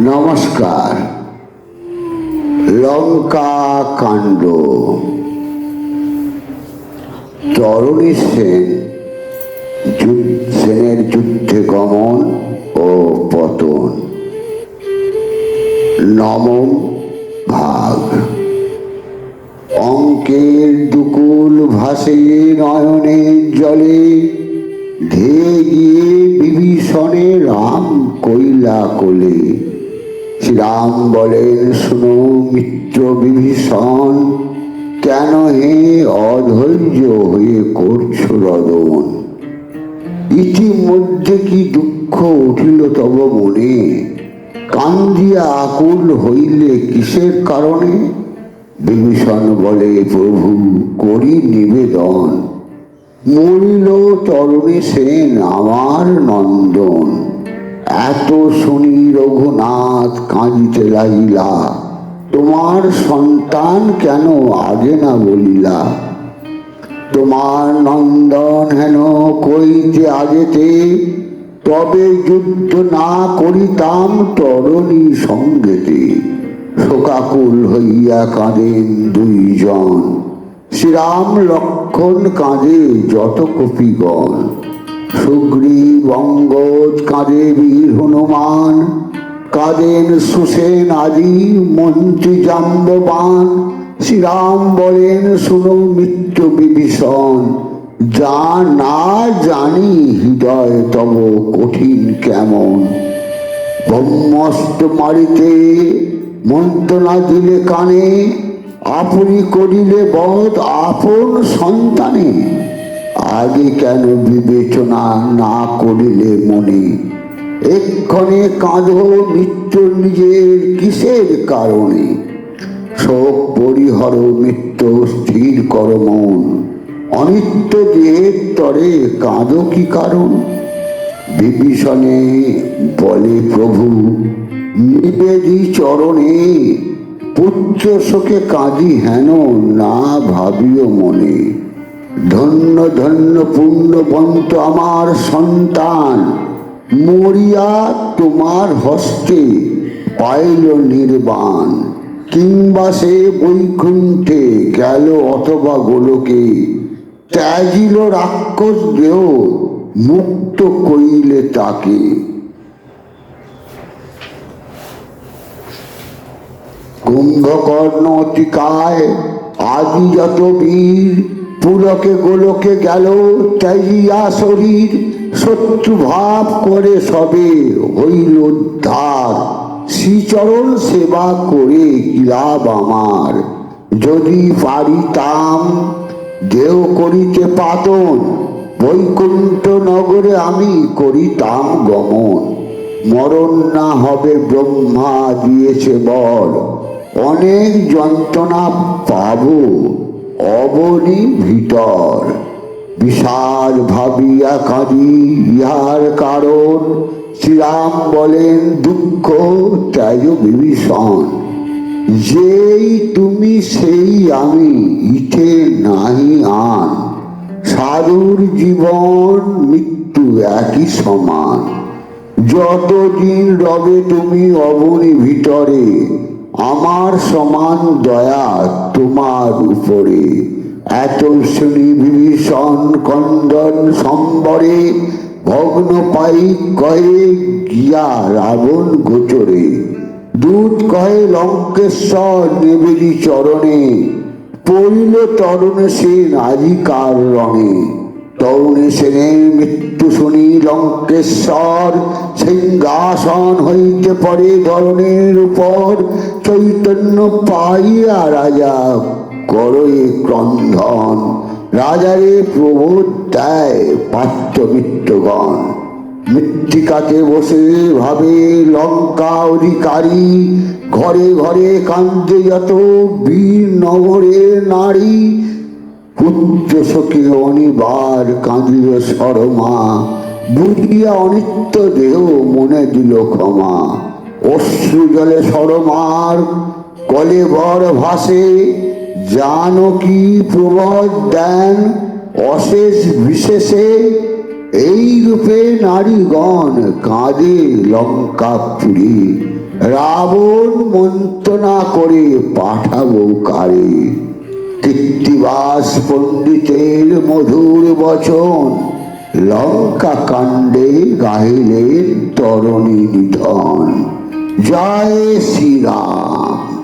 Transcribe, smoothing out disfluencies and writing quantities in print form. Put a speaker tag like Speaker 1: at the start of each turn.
Speaker 1: নমস্কার। লঙ্কা কাণ্ড। তরণী সেনের যুদ্ধে গমন ও পতন। নবম ভাগ। অঙ্কের দুকুল ভাসে নয়নের জলে, ধেয়ে গিয়ে বিভীষণে রাম কইলা কোলে। শ্রীরাম বলেন, শুনো মিত্র বিভীষণ, কেন হে অধৈর্য হয়ে করছো রদন? ইতিমধ্যে কি দুঃখ উঠিল তব মনে? কান্দিয়া আকুল হইলে কিসের কারণে? বিভীষণ বলে, প্রভু করি নিবেদন, মরিল তরণী সেন আমার নন্দন। এত শুনি রঘুনাথ কাঁদিতে লাগিলা, তোমার সন্তান কেন আগে না বলিলা? তোমার নন্দন হেন কইতে আগেতে, তবে যুদ্ধ না করিতাম তরণী সঙ্গেতে। শোকাকুল হইয়া কাঁদেন দুইজন, শ্রীরাম লক্ষ্মণ কাঁদে যত কপিগণ। সুগ্রীব অঙ্গদ কাঁদে বীর হনুমান, কাঁদেন সুসেন আদি মন্ত্রী জাম্ববান। শ্রীরাম বলেন, শুনো মিত্র বিভীষণ, যা না জানি হৃদয় তব কঠিন কেমন। ব্রহ্মাস্ত্র মারিতে মন্ত্রণা দিলে কানে, আপনি করিলে বধ আপন সন্তানে। আগে কেন বিবেচনা না করিলে মনে? এক্ষণে কাঁধো মিত্র নিজের কিসের কারণে? শোক পরিহর মিত্র স্থির কর মন, অনিত্য দেহের তরে কাঁদো কি কারণ? বিভীষণে বলে, প্রভু নিবেদি চরণে, পুত্র শোকে কাঁদি হেন না ভাবিও মনে। ধন্য ধন্য পুণ্যবন্ত আমার সন্তান, মরিয়া তোমার হস্তে পাইল নির্বাণ। কিংবা সে বৈকুণ্ঠে গেল অথবা গোলকে, ত্যাজিল রাক্ষস দেহ মুক্ত কইলে তাকে। কুম্ভকর্ণ অতিকায় আদি যত বীর, পুলকে গোলকে গেল ত্যাজিয়া শরীর। শত্রু ভাব করে সবে হইল উদ্ধার, শ্রীচরণ সেবা করে কি লাভ আমার? যদি পারিতাম দেহ করিতে পাতন, বৈকুণ্ঠ নগরে আমি করিতাম গমন। মরণ না হবে ব্রহ্মা দিয়েছে বল, অনেক যন্ত্রণা পাবো অবনি ভিতর। বিষাদ ভাবিয়া কাঁদি ইহার কারণ, শ্রীরাম বলেন, দুঃখ ত্যাজ বিভীষণ। যেই তুমি সেই আমি, ইঠে নাহি আন। সাধুর জীবন মৃত্যু একই সমান। যতদিন রবে তুমি অবনি ভিতরে, আমার সমান দয়া তোমার উপরে। এত শুনি বিভীষণ কন্দন সম্বরে, ভগ্ন পাই কয়ে গিয়া রাবণ গোচরে। দূত কহে লঙ্কেশ্বর নিবেদি চরণে, পড়িল তরুণ সেন আজিকার রণে। তরুণ সেনের মৃত্যু শুনি লঙ্কেশ্বর, সিংহাসন হইতে পড়ে ধরণের উপর। চৈতন্য পাইয়া রাজা করয়ে ক্রন্দন, রাজারে প্রবোধ দেয় পার্থ মিত্রগণ। মৃত্তিকাতে বসে ভাবে লঙ্কা অধিকারী, ঘরে ঘরে কান্দে যত বীর নগরের নারী। পুত্র শোকে অনিবার কাঁদিল সরমা, বুঝিয়া অনিত্য দেহ মনে দিল ক্ষমা। অশ্রু জলে সরমার কলেবর ভাসে, জানকী প্রবোধ দেন অশেষ বিশেষে। এই রূপে নারীগণ কাঁদে লঙ্কাপুরী, রাবণ মন্ত্রণা করে পাঠাবো কারে, কৃত্তিবাস পণ্ডিতের মধুর বচন, লঙ্কা কাণ্ডে গাহিলেন তরণী নিধন। জয় শ্রীরাম।